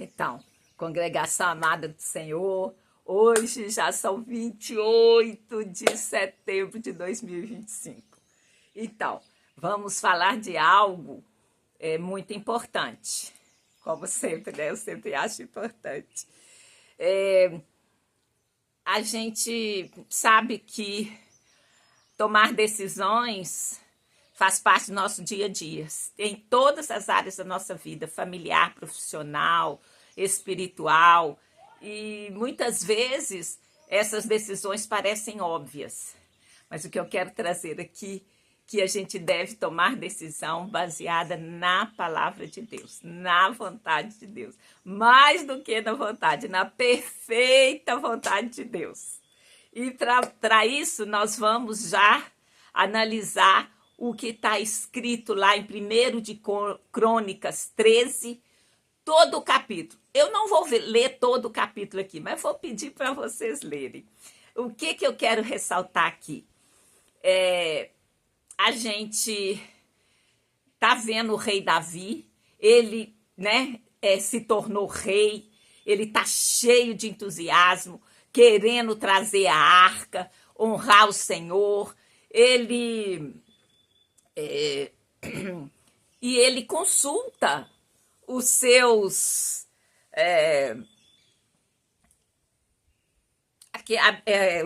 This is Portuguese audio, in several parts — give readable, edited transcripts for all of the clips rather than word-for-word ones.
Então, congregação amada do Senhor, hoje já são 28 de setembro de 2025. Então, vamos falar de algo muito importante. Como sempre, né? Eu sempre acho importante. A gente sabe que tomar decisões faz parte do nosso dia a dia, em todas as áreas da nossa vida, familiar, profissional, espiritual, e muitas vezes essas decisões parecem óbvias, mas o que eu quero trazer aqui que a gente deve tomar decisão baseada na palavra de Deus, na vontade de Deus, mais do que na vontade, na perfeita vontade de Deus. E para isso nós vamos já analisar o que está escrito lá em 1 de Crônicas 13, todo o capítulo. Eu não vou ler todo o capítulo aqui, mas vou pedir para vocês lerem. O que eu quero ressaltar aqui? A gente está vendo o rei Davi, ele se tornou rei, ele está cheio de entusiasmo, querendo trazer a arca, honrar o Senhor, e ele consulta os seus...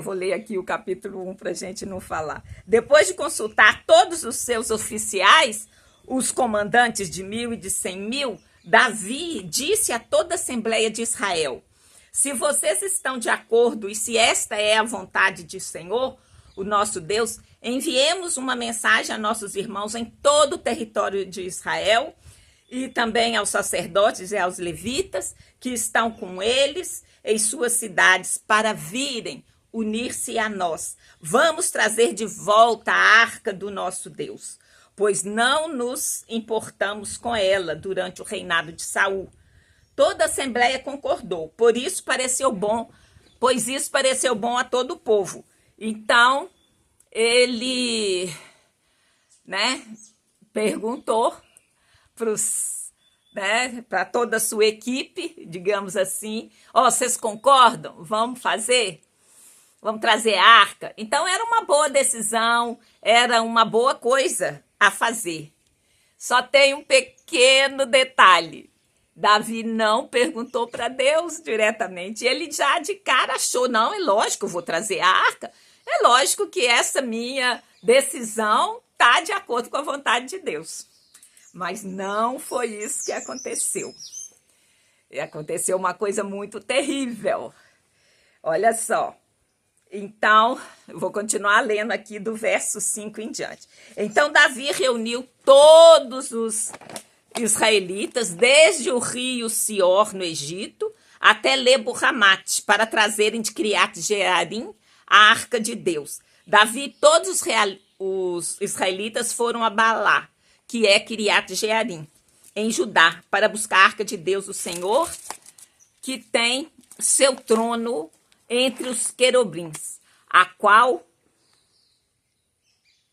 vou ler aqui o capítulo 1 para a gente não falar. Depois de consultar todos os seus oficiais, os comandantes de 1.000 e de 100.000, Davi disse a toda a Assembleia de Israel: se vocês estão de acordo e se esta é a vontade do Senhor, o nosso Deus, enviemos uma mensagem a nossos irmãos em todo o território de Israel e também aos sacerdotes e aos levitas que estão com eles em suas cidades para virem unir-se a nós. Vamos trazer de volta a arca do nosso Deus, pois não nos importamos com ela durante o reinado de Saul. Toda a Assembleia concordou, pois isso pareceu bom a todo o povo. Então, ele perguntou para toda a sua equipe, digamos assim, vocês concordam? Vamos fazer? Vamos trazer a arca? Então, era uma boa decisão, era uma boa coisa a fazer. Só tem um pequeno detalhe. Davi não perguntou para Deus diretamente. Ele já de cara achou, não, é lógico, eu vou trazer a arca. É lógico que essa minha decisão está de acordo com a vontade de Deus. Mas não foi isso que aconteceu. E aconteceu uma coisa muito terrível. Olha só. Então, eu vou continuar lendo aqui do verso 5 em diante. Então, Davi reuniu todos os israelitas, desde o rio Sior, no Egito, até Lebo-Ramate, para trazerem de Criat-Jearim a arca de Deus. Davi e todos os israelitas foram a Balá, que é Criat-Jearim, em Judá, para buscar a arca de Deus, o Senhor, que tem seu trono entre os querubins,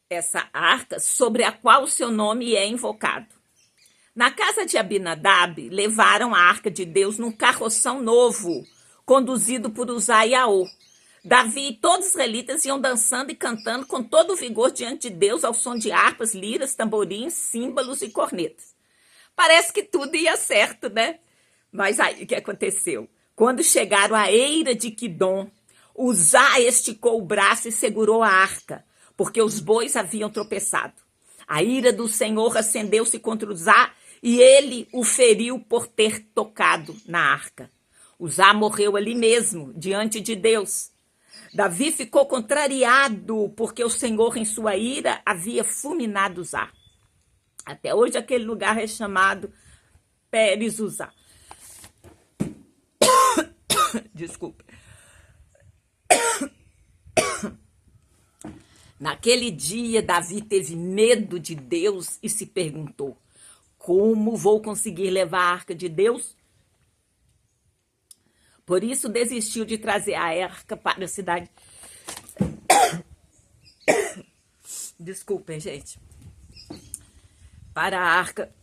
essa arca, sobre a qual o seu nome é invocado. Na casa de Abinadab, levaram a arca de Deus num carroção novo, conduzido por Uzai-Aô. Davi e todos os israelitas iam dançando e cantando com todo o vigor diante de Deus, ao som de harpas, liras, tamborins, símbolos e cornetas. Parece que tudo ia certo, né? Mas aí o que aconteceu? Quando chegaram à eira de Quidom, Uzá esticou o braço e segurou a arca, porque os bois haviam tropeçado. A ira do Senhor acendeu-se contra Uzá e ele o feriu por ter tocado na arca. Uzá morreu ali mesmo, diante de Deus. Davi ficou contrariado porque o Senhor, em sua ira, havia fulminado Uzá. Até hoje aquele lugar é chamado Pérez-Uzá. Desculpa. Naquele dia, Davi teve medo de Deus e se perguntou: como vou conseguir levar a arca de Deus? Por isso desistiu de trazer a arca para a cidade. Desculpem, gente. Para a arca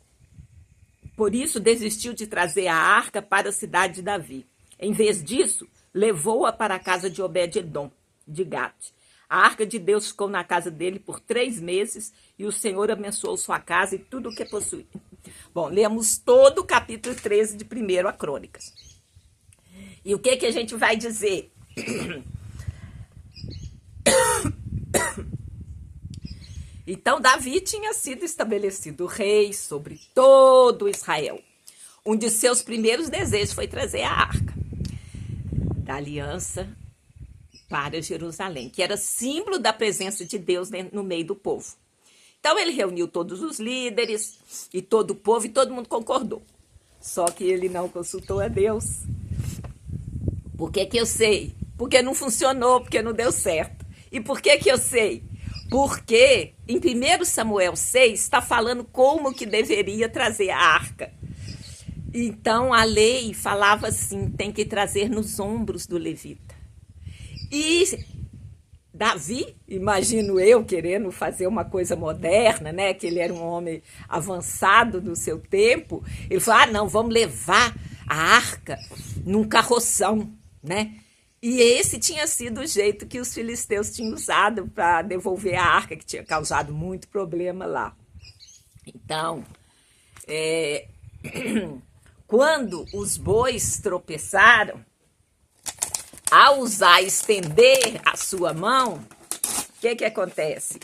Por isso desistiu de trazer a arca para a cidade de Davi. Em vez disso, levou-a para a casa de Obed-edom, de Gate. A arca de Deus ficou na casa dele por 3 meses e o Senhor abençoou sua casa e tudo o que possuía. Bom, lemos todo o capítulo 13 de 1 Crônicas. E o que a gente vai dizer? Então, Davi tinha sido estabelecido rei sobre todo Israel. Um de seus primeiros desejos foi trazer a arca da aliança para Jerusalém, que era símbolo da presença de Deus no meio do povo. Então, ele reuniu todos os líderes e todo o povo e todo mundo concordou. Só que ele não consultou a Deus. Por que eu sei? Porque não funcionou, porque não deu certo. E por que eu sei? Porque em 1 Samuel 6 está falando como que deveria trazer a arca. Então a lei falava assim, tem que trazer nos ombros do levita. E Davi, imagino eu, querendo fazer uma coisa moderna, né? Que ele era um homem avançado no seu tempo, ele falou, não, vamos levar a arca num carroção, né? E esse tinha sido o jeito que os filisteus tinham usado para devolver a arca, que tinha causado muito problema lá. Então, quando os bois tropeçaram, ao usar, estender a sua mão, o que acontece?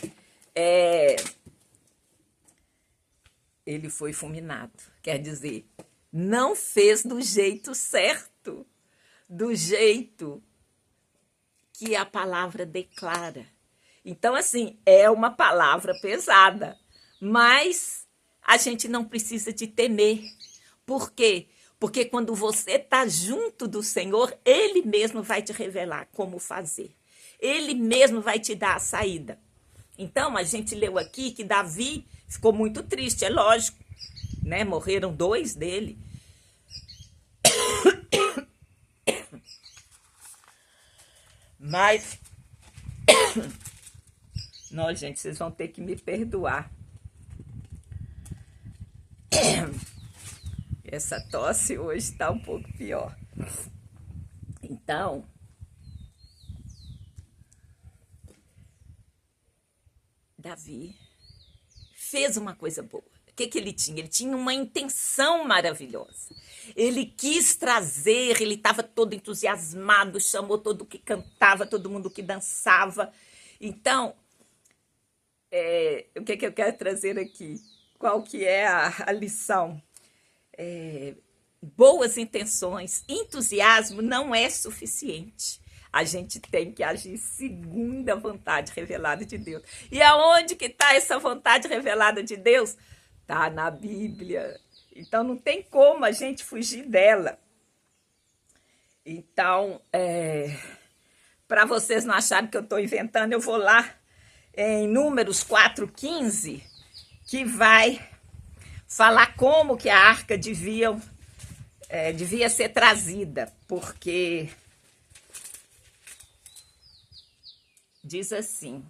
Ele foi fulminado. Quer dizer, não fez do jeito certo, do jeito que a palavra declara. Então, assim, é uma palavra pesada, mas a gente não precisa de temer. Por quê? Porque quando você está junto do Senhor, Ele mesmo vai te revelar como fazer. Ele mesmo vai te dar a saída. Então, a gente leu aqui que Davi ficou muito triste, é lógico, né? Morreram 2 dele. Mas, não, gente, vocês vão ter que me perdoar. Essa tosse hoje está um pouco pior. Então, Davi fez uma coisa boa. O que ele tinha? Ele tinha uma intenção maravilhosa. Ele quis trazer, ele estava todo entusiasmado, chamou todo mundo que cantava, todo mundo que dançava. Então, o que eu quero trazer aqui? Qual que é a lição? Boas intenções, entusiasmo não é suficiente. A gente tem que agir segundo a vontade revelada de Deus. E aonde que está essa vontade revelada de Deus? Está na Bíblia. Então, não tem como a gente fugir dela. Então, para vocês não acharem que eu estou inventando, eu vou lá em Números 4:15, que vai falar como que a arca devia ser trazida, porque diz assim,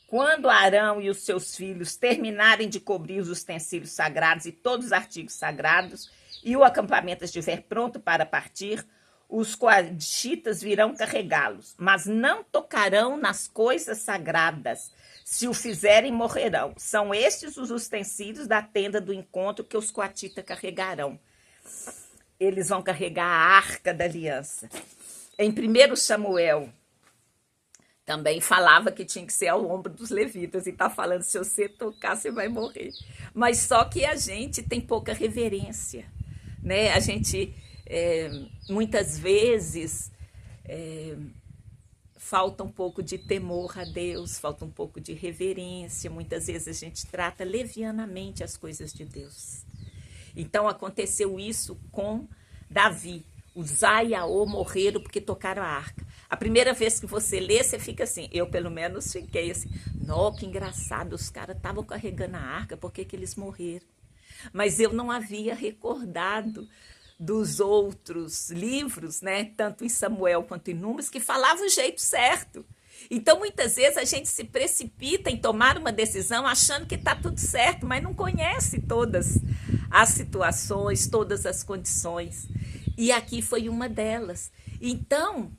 quando Arão e os seus filhos terminarem de cobrir os utensílios sagrados e todos os artigos sagrados, e o acampamento estiver pronto para partir, os coadjitas virão carregá-los, mas não tocarão nas coisas sagradas. Se o fizerem, morrerão. São estes os utensílios da tenda do encontro que os coatitas carregarão. Eles vão carregar a arca da aliança. Em 1 Samuel, também falava que tinha que ser ao ombro dos levitas. E está falando, se você tocar, você vai morrer. Mas só que a gente tem pouca reverência, né? A gente, muitas vezes, falta um pouco de temor a Deus, falta um pouco de reverência. Muitas vezes a gente trata levianamente as coisas de Deus. Então aconteceu isso com Davi. Uzá e Aô morreram porque tocaram a arca. A primeira vez que você lê, você fica assim, eu pelo menos fiquei assim, não, que engraçado, os caras estavam carregando a arca, por que eles morreram? Mas eu não havia recordado dos outros livros, né, tanto em Samuel quanto em Números, que falavam o jeito certo. Então, muitas vezes, a gente se precipita em tomar uma decisão achando que está tudo certo, mas não conhece todas as situações, todas as condições. E aqui foi uma delas. Então,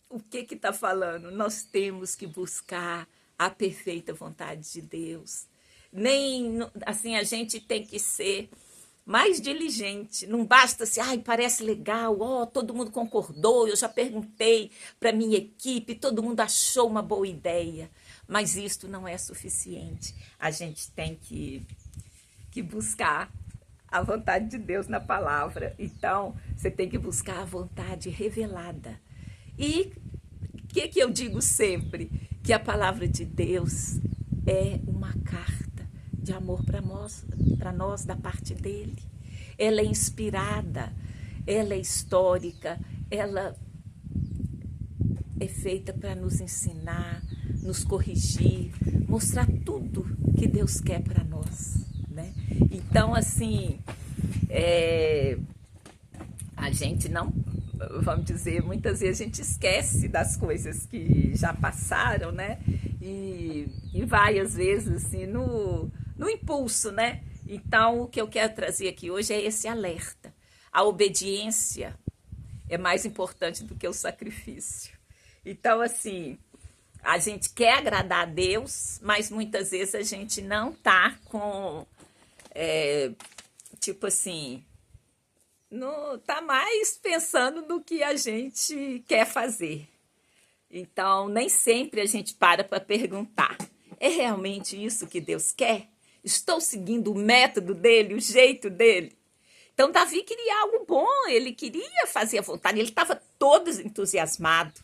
o que está falando? Nós temos que buscar a perfeita vontade de Deus. Nem assim, a gente tem que ser mais diligente. Não basta assim, ai, parece legal, todo mundo concordou, eu já perguntei para minha equipe, todo mundo achou uma boa ideia. Mas isto não é suficiente. A gente tem que buscar a vontade de Deus na palavra. Então, você tem que buscar a vontade revelada. E o que eu digo sempre? Que a palavra de Deus é uma carta de amor para nós da parte dele. Ela é inspirada, ela é histórica, ela é feita para nos ensinar, nos corrigir, mostrar tudo que Deus quer para nós, né? Então, assim, a gente não, vamos dizer, muitas vezes a gente esquece das coisas que já passaram, né? E vai, às vezes, assim, no impulso, né? Então, o que eu quero trazer aqui hoje é esse alerta. A obediência é mais importante do que o sacrifício. Então, assim, a gente quer agradar a Deus, mas muitas vezes a gente não tá com, tipo assim, não tá mais pensando no que a gente quer fazer. Então, nem sempre a gente para perguntar, é realmente isso que Deus quer? Estou seguindo o método dele, o jeito dele? Então, Davi queria algo bom, ele queria fazer a vontade, ele estava todo entusiasmado,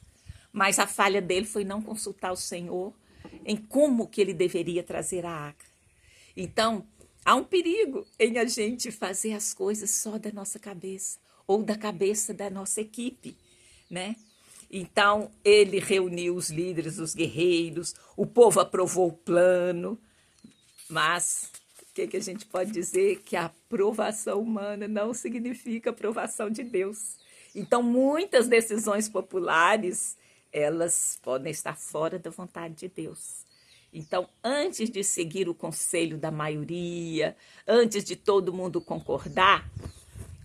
mas a falha dele foi não consultar o Senhor em como que ele deveria trazer a arca. Então, há um perigo em a gente fazer as coisas só da nossa cabeça ou da cabeça da nossa equipe, né? Então, ele reuniu os líderes, os guerreiros, o povo aprovou o plano, mas o que a gente pode dizer? Que a aprovação humana não significa aprovação de Deus. Então, muitas decisões populares, elas podem estar fora da vontade de Deus. Então, antes de seguir o conselho da maioria, antes de todo mundo concordar,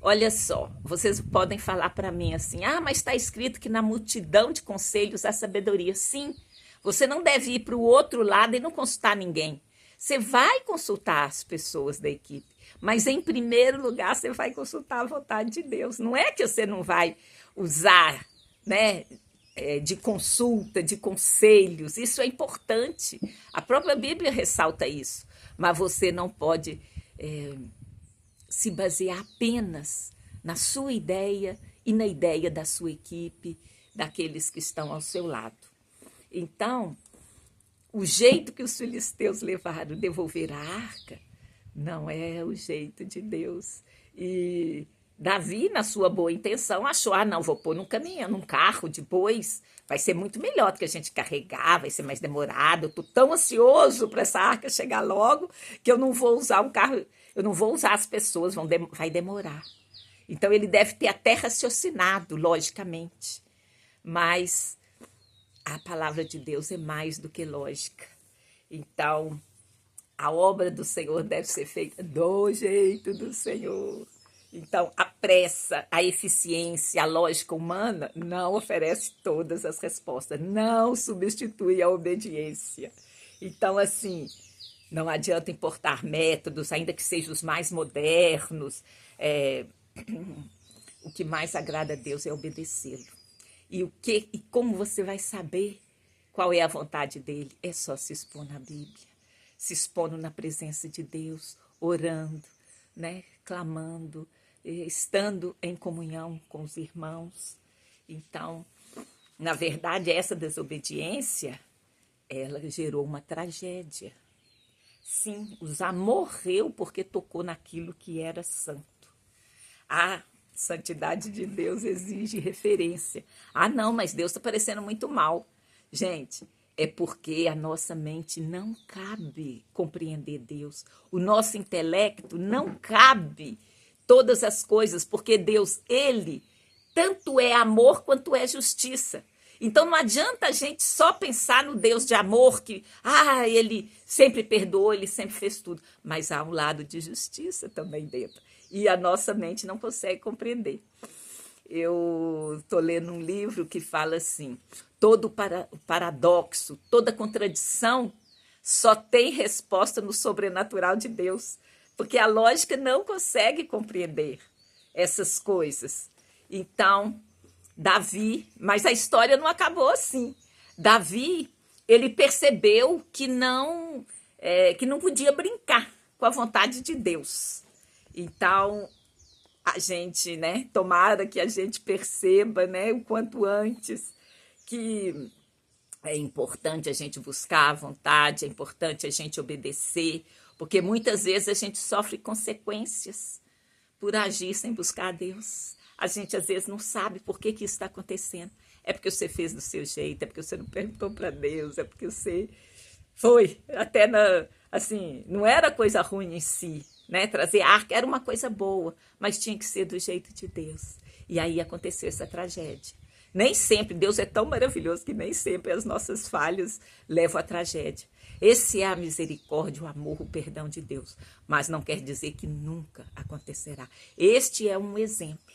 olha só, vocês podem falar para mim assim, mas está escrito que na multidão de conselhos há sabedoria. Sim, você não deve ir para o outro lado e não consultar ninguém. Você vai consultar as pessoas da equipe, mas em primeiro lugar você vai consultar a vontade de Deus. Não é que você não vai usar, né, de consulta, de conselhos, isso é importante. A própria Bíblia ressalta isso, mas você não pode se basear apenas na sua ideia e na ideia da sua equipe, daqueles que estão ao seu lado. Então, o jeito que os filisteus levaram devolver a arca não é o jeito de Deus. E Davi, na sua boa intenção, achou, não, vou pôr num caminhão, num carro de bois, vai ser muito melhor do que a gente carregar, vai ser mais demorado, eu estou tão ansioso para essa arca chegar logo, que eu não vou usar um carro, eu não vou usar as pessoas, vai demorar. Então ele deve ter até raciocinado, logicamente, mas a palavra de Deus é mais do que lógica. Então, a obra do Senhor deve ser feita do jeito do Senhor. Então, a pressa, a eficiência, a lógica humana não oferece todas as respostas, não substitui a obediência. Então, assim, não adianta importar métodos, ainda que sejam os mais modernos. O que mais agrada a Deus é obedecê-lo. E como você vai saber qual é a vontade dele? É só se expor na Bíblia, se expondo na presença de Deus, orando, né, clamando, estando em comunhão com os irmãos. Então, na verdade, essa desobediência, ela gerou uma tragédia. Sim, Uzá morreu porque tocou naquilo que era santo. A santidade de Deus exige referência. Não, mas Deus está parecendo muito mal. Gente, é porque a nossa mente não cabe compreender Deus. O nosso intelecto não cabe todas as coisas, porque Deus, ele tanto é amor quanto é justiça. Então não adianta a gente só pensar no Deus de amor, que ele sempre perdoou, ele sempre fez tudo. Mas há um lado de justiça também dentro. E a nossa mente não consegue compreender. Eu estou lendo um livro que fala assim, todo paradoxo, toda contradição só tem resposta no sobrenatural de Deus, porque a lógica não consegue compreender essas coisas. Então, Davi, mas a história não acabou assim. Davi, ele percebeu que não podia brincar com a vontade de Deus. Então, a gente, tomara que a gente perceba, o quanto antes que é importante a gente buscar a vontade, é importante a gente obedecer, porque muitas vezes a gente sofre consequências por agir sem buscar a Deus. A gente às vezes não sabe por que isso está acontecendo. É porque você fez do seu jeito, é porque você não perguntou para Deus, é porque você foi até não era coisa ruim em si, trazer arca era uma coisa boa, mas tinha que ser do jeito de Deus. E aí aconteceu essa tragédia. Nem sempre, Deus é tão maravilhoso que nem sempre as nossas falhas levam à tragédia. Esse é a misericórdia, o amor, o perdão de Deus. Mas não quer dizer que nunca acontecerá. Este é um exemplo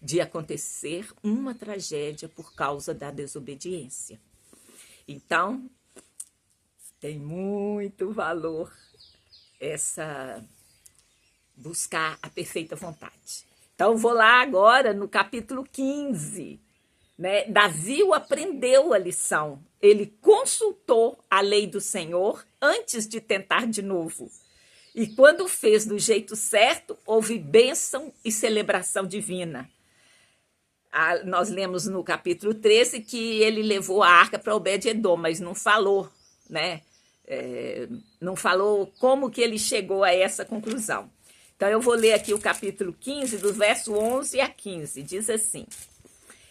de acontecer uma tragédia por causa da desobediência. Então, tem muito valor buscar a perfeita vontade. Então, vou lá agora no capítulo 15. Davi aprendeu a lição. Ele consultou a lei do Senhor antes de tentar de novo. E quando fez do jeito certo, houve bênção e celebração divina. Nós lemos no capítulo 13 que ele levou a arca para Obed-edom, mas não falou, não falou como que ele chegou a essa conclusão. Então, eu vou ler aqui o capítulo 15, do verso 11 a 15. Diz assim: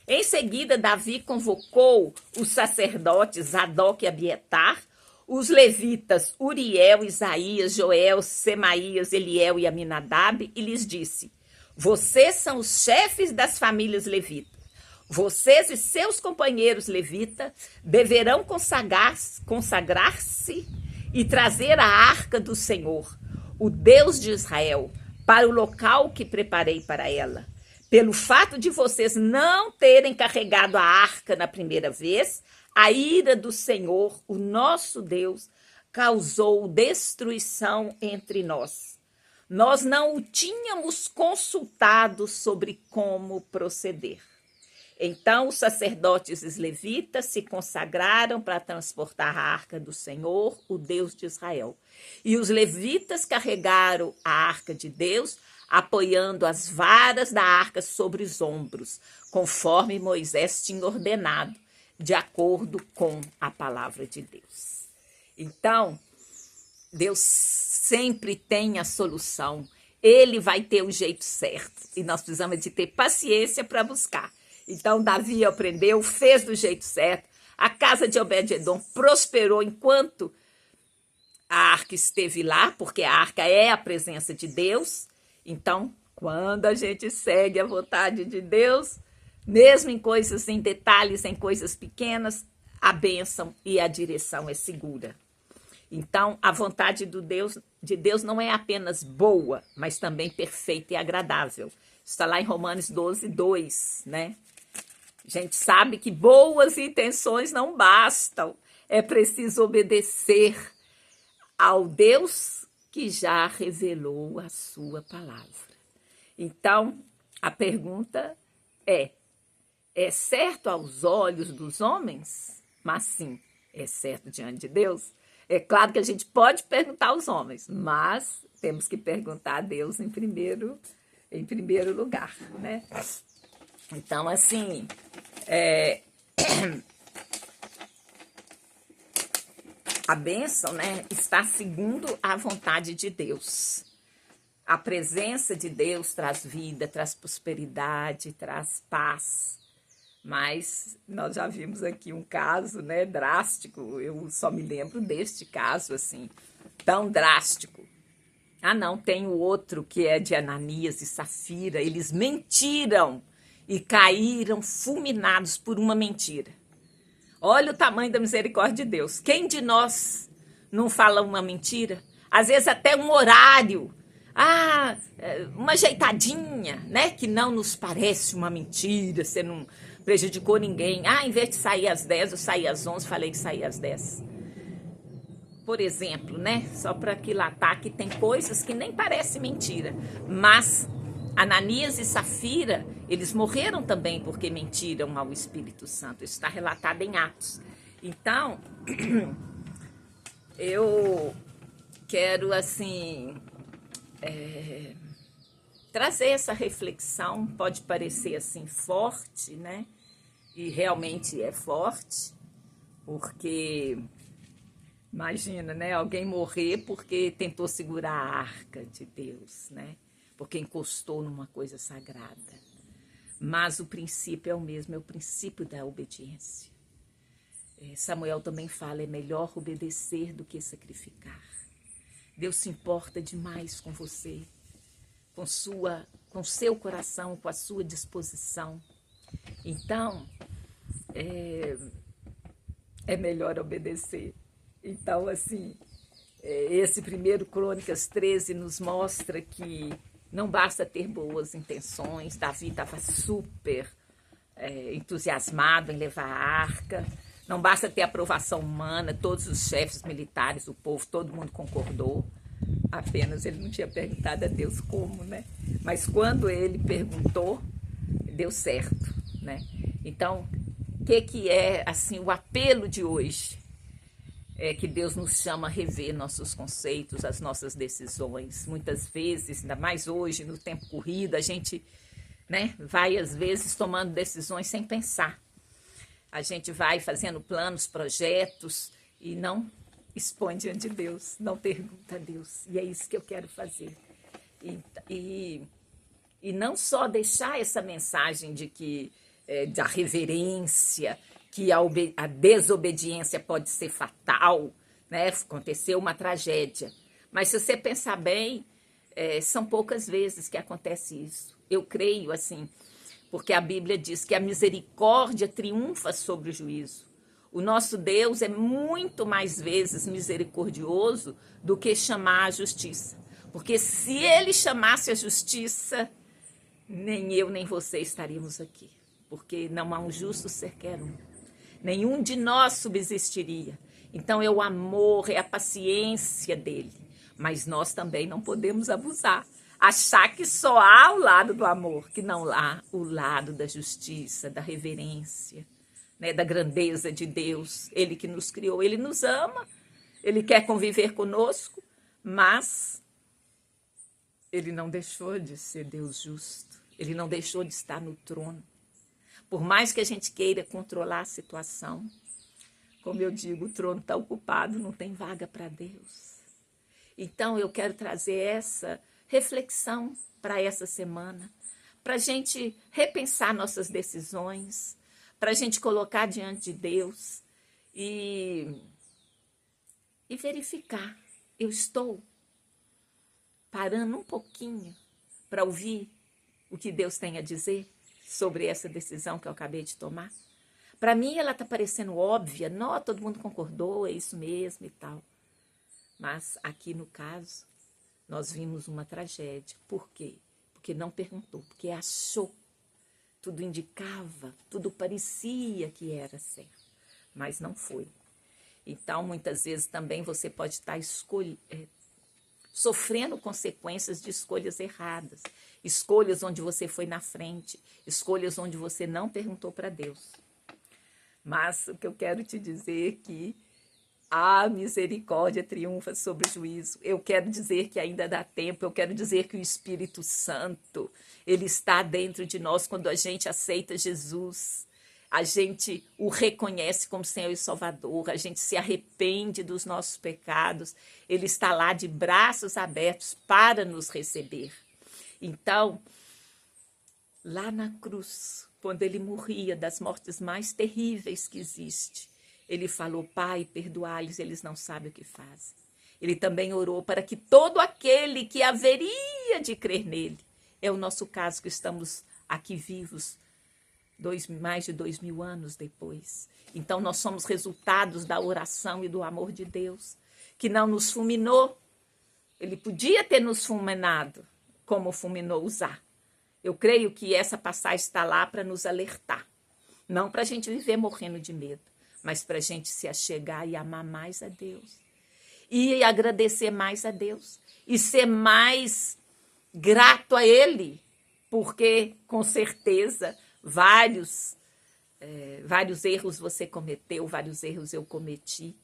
Em seguida, Davi convocou os sacerdotes Zadok e Abiatar, os levitas Uriel, Isaías, Joel, Semaías, Eliel e Aminadab, e lhes disse: Vocês são os chefes das famílias levitas. Vocês e seus companheiros levitas deverão consagrar-se e trazer a arca do Senhor, o Deus de Israel, para o local que preparei para ela. Pelo fato de vocês não terem carregado a arca na primeira vez, a ira do Senhor, o nosso Deus, causou destruição entre nós. Nós não o tínhamos consultado sobre como proceder. Então os sacerdotes e os levitas se consagraram para transportar a arca do Senhor, o Deus de Israel. E os levitas carregaram a arca de Deus, apoiando as varas da arca sobre os ombros, conforme Moisés tinha ordenado, de acordo com a palavra de Deus. Então, Deus sempre tem a solução. Ele vai ter o jeito certo. E nós precisamos de ter paciência para buscar. Então, Davi aprendeu, fez do jeito certo. A casa de Obed-edom prosperou enquanto a arca esteve lá, porque a arca é a presença de Deus. Então, quando a gente segue a vontade de Deus, mesmo em coisas, em detalhes, em coisas pequenas, a bênção e a direção é segura. Então, a vontade de Deus não é apenas boa, mas também perfeita e agradável. Está lá em Romanos 12, 2, A gente sabe que boas intenções não bastam. É preciso obedecer ao Deus que já revelou a sua palavra. Então, a pergunta é certo aos olhos dos homens? Mas sim, é certo diante de Deus? É claro que a gente pode perguntar aos homens, mas temos que perguntar a Deus em primeiro lugar, Então, assim, a bênção, está segundo a vontade de Deus. A presença de Deus traz vida, traz prosperidade, traz paz. Mas nós já vimos aqui um caso, drástico. Eu só me lembro deste caso, assim, tão drástico. Ah, não, tem o outro que é de Ananias e Safira. Eles mentiram e caíram fulminados por uma mentira. Olha o tamanho da misericórdia de Deus. Quem de nós não fala uma mentira? Às vezes até um horário. Uma ajeitadinha, né? Que não nos parece uma mentira, você não prejudicou ninguém. Em vez de sair às 10, eu saí às 11, falei que saí às 10. Por exemplo, né? Só para aquilatar que tem coisas que nem parecem mentira. Mas Ananias e Safira, eles morreram também porque mentiram ao Espírito Santo. Isso está relatado em Atos. Então, eu quero, assim, trazer essa reflexão. Pode parecer, assim, forte, né? E realmente é forte, porque... Imagina, né? Alguém morrer porque tentou segurar a arca de Deus, né? Porque encostou numa coisa sagrada. Mas o princípio é o mesmo, é o princípio da obediência. Samuel também fala, é melhor obedecer do que sacrificar. Deus se importa demais com você, com seu coração, com a sua disposição. Então, é melhor obedecer. Então, assim, esse 1 Crônicas 13 nos mostra que não basta ter boas intenções. Davi estava super entusiasmado em levar a arca. Não basta ter aprovação humana, todos os chefes militares, o povo, todo mundo concordou. Apenas ele não tinha perguntado a Deus como, né? Mas quando ele perguntou, deu certo, né? Então, o que é, assim, o apelo de hoje? É que Deus nos chama a rever nossos conceitos, as nossas decisões. Muitas vezes, ainda mais hoje, no tempo corrido, a gente, né, vai, às vezes, tomando decisões sem pensar. A gente vai fazendo planos, projetos e não expõe diante de Deus, não pergunta a Deus. E é isso que eu quero fazer. E não só deixar essa mensagem de que da reverência, que a desobediência pode ser fatal, né? Aconteceu uma tragédia. Mas se você pensar bem, são poucas vezes que acontece isso. Eu creio assim, porque a Bíblia diz que a misericórdia triunfa sobre o juízo. O nosso Deus é muito mais vezes misericordioso do que chamar a justiça. Porque se ele chamasse a justiça, nem eu nem você estaríamos aqui. Porque não há um justo sequer um. Nenhum de nós subsistiria. Então é o amor, é a paciência dele. Mas nós também não podemos abusar. Achar que só há o lado do amor, que não há o lado da justiça, da reverência, né, da grandeza de Deus. Ele que nos criou, ele nos ama, ele quer conviver conosco, mas ele não deixou de ser Deus justo. Ele não deixou de estar no trono. Por mais que a gente queira controlar a situação, como eu digo, o trono está ocupado, não tem vaga para Deus. Então, eu quero trazer essa reflexão para essa semana, para a gente repensar nossas decisões, para a gente colocar diante de Deus e verificar. Eu estou parando um pouquinho para ouvir o que Deus tem a dizer sobre essa decisão que eu acabei de tomar. Para mim, ela está parecendo óbvia. Não, todo mundo concordou, é isso mesmo e tal. Mas aqui no caso, nós vimos uma tragédia. Por quê? Porque não perguntou, porque achou. Tudo indicava, tudo parecia que era certo, mas não foi. Então, muitas vezes também você pode estar sofrendo consequências de escolhas erradas. Escolhas onde você foi na frente, escolhas onde você não perguntou para Deus. Mas o que eu quero te dizer é que a misericórdia triunfa sobre o juízo. Eu quero dizer que ainda dá tempo, eu quero dizer que o Espírito Santo, ele está dentro de nós quando a gente aceita Jesus. A gente o reconhece como Senhor e Salvador, a gente se arrepende dos nossos pecados, ele está lá de braços abertos para nos receber. Então, lá na cruz, quando ele morria das mortes mais terríveis que existe, ele falou, Pai, perdoai-lhes, eles não sabem o que fazem. Ele também orou para que todo aquele que haveria de crer nele, é o nosso caso que estamos aqui vivos, mais de 2000 anos depois. Então, nós somos resultados da oração e do amor de Deus, que não nos fulminou. Ele podia ter nos fulminado, como fulminou Uzá. Eu creio que essa passagem está lá para nos alertar. Não para a gente viver morrendo de medo, mas para a gente se achegar e amar mais a Deus. E agradecer mais a Deus. E ser mais grato a Ele. Porque, com certeza, vários erros você cometeu, vários erros eu cometi.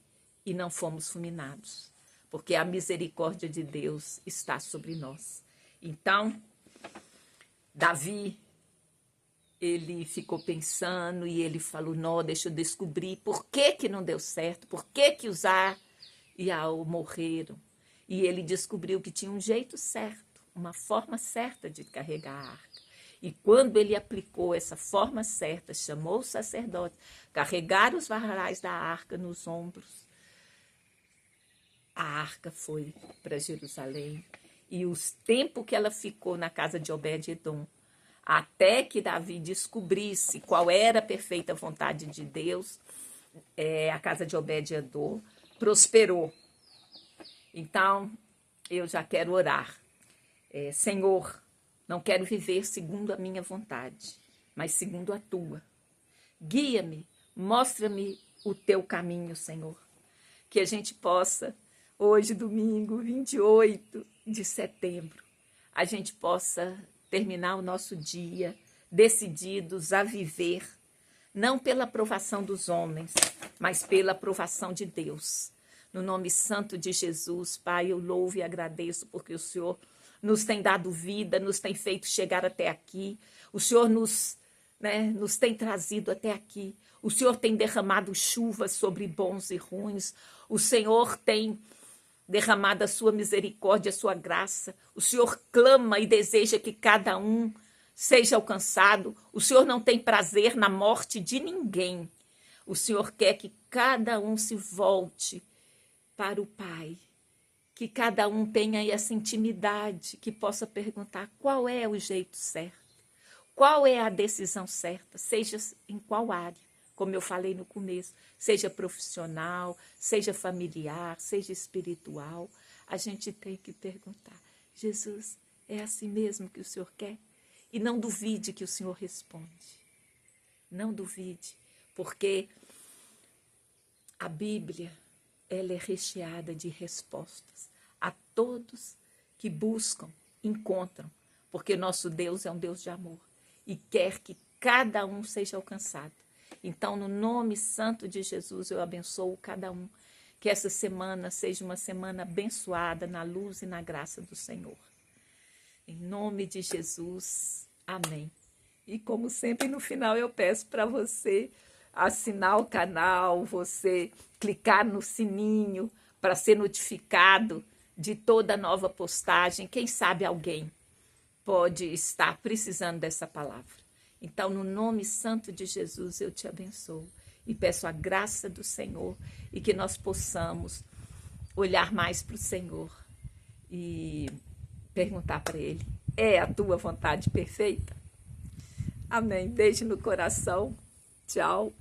E não fomos fulminados. Porque a misericórdia de Deus está sobre nós. Então, Davi, ele ficou pensando e ele falou, não, deixa eu descobrir por que não deu certo, por que Uzá e Aú morreram. E ele descobriu que tinha um jeito certo, uma forma certa de carregar a arca. E quando ele aplicou essa forma certa, chamou os sacerdotes, carregaram os varais da arca nos ombros, a arca foi para Jerusalém. E o tempo que ela ficou na casa de Obed-edom, até que Davi descobrisse qual era a perfeita vontade de Deus, a casa de Obed-edom prosperou. Então, eu já quero orar. Senhor, não quero viver segundo a minha vontade, mas segundo a tua. Guia-me, mostra-me o teu caminho, Senhor. Que a gente possa, hoje, domingo, 28 de setembro, a gente possa terminar o nosso dia decididos a viver, não pela aprovação dos homens, mas pela aprovação de Deus. No nome santo de Jesus, Pai, eu louvo e agradeço porque o Senhor nos tem dado vida, nos tem feito chegar até aqui. O Senhor nos tem trazido até aqui. O Senhor tem derramado chuva sobre bons e ruins. O Senhor tem derramado a sua misericórdia, a sua graça. O Senhor clama e deseja que cada um seja alcançado. O Senhor não tem prazer na morte de ninguém. O Senhor quer que cada um se volte para o Pai. Que cada um tenha essa intimidade, que possa perguntar qual é o jeito certo, qual é a decisão certa, seja em qual área, como eu falei no começo, seja profissional, seja familiar, seja espiritual, a gente tem que perguntar, Jesus, é assim mesmo que o Senhor quer? E não duvide que o Senhor responde, não duvide, porque a Bíblia, ela é recheada de respostas a todos que buscam, encontram, porque nosso Deus é um Deus de amor e quer que cada um seja alcançado. Então, no nome santo de Jesus, eu abençoo cada um, que essa semana seja uma semana abençoada na luz e na graça do Senhor. Em nome de Jesus, amém. E como sempre, no final eu peço para você assinar o canal, você clicar no sininho para ser notificado de toda nova postagem. Quem sabe alguém pode estar precisando dessa palavra. Então, no nome santo de Jesus, eu te abençoo e peço a graça do Senhor e que nós possamos olhar mais para o Senhor e perguntar para Ele, é a tua vontade perfeita? Amém. Beijo no coração. Tchau.